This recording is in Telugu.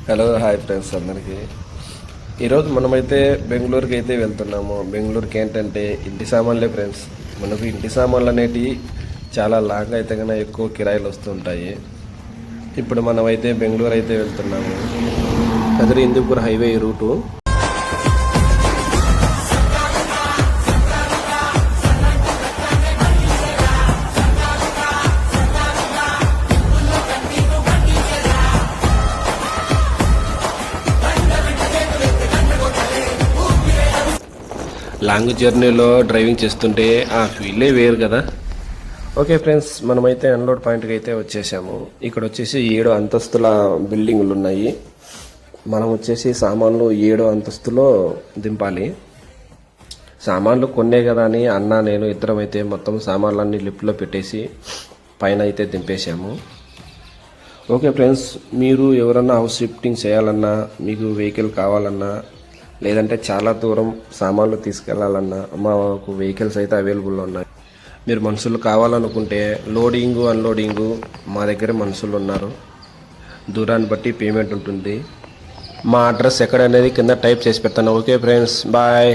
హలో హాయ్ ఫ్రెండ్స్ అందరికీ. ఈరోజు మనమైతే బెంగళూరుకి అయితే వెళ్తున్నాము. బెంగళూరుకి ఏంటంటే ఇంటి సామాన్లే ఫ్రెండ్స్. మనకు ఇంటి సామాన్లు అనేటివి చాలా లాంగ్ అయితే కన్నా ఎక్కువ కిరాయిలు వస్తుంటాయి. ఇప్పుడు మనమైతే బెంగళూరు అయితే వెళ్తున్నాము. Kadiri Hindupur highway route. Long జర్నీలో డ్రైవింగ్ చేస్తుంటే ఆ ఫీలే వేరు కదా. ఓకే ఫ్రెండ్స్, మనమైతే అన్లోడ్ పాయింట్కి అయితే వచ్చేసాము. ఇక్కడ వచ్చేసి 7 అంతస్తుల బిల్డింగులు ఉన్నాయి. మనం వచ్చేసి సామాన్లు 7 అంతస్తులో దింపాలి. సామాన్లు కొన్నే కదా అని అన్న నేను ఇద్దరం అయితే మొత్తం సామాన్లన్నీ లిఫ్ట్లో పెట్టేసి పైన అయితే దింపేశాము. ఓకే ఫ్రెండ్స్, మీరు ఎవరన్నా హౌస్ షిఫ్టింగ్ చేయాలన్నా, మీకు వెహికల్ కావాలన్నా, లేదంటే చాలా దూరం సామాన్లు తీసుకెళ్లాలన్నా మాకు వెహికల్స్ అయితే అవైలబుల్ ఉన్నాయి. మీరు మనుషులు కావాలనుకుంటే లోడింగు అన్లోడింగు మా దగ్గర మనుషులు ఉన్నారు. దూరాన్ని బట్టి పేమెంట్ ఉంటుంది. మా అడ్రస్ ఎక్కడ అనేది కింద టైప్ చేసి పెడతాను. Okay friends, bye.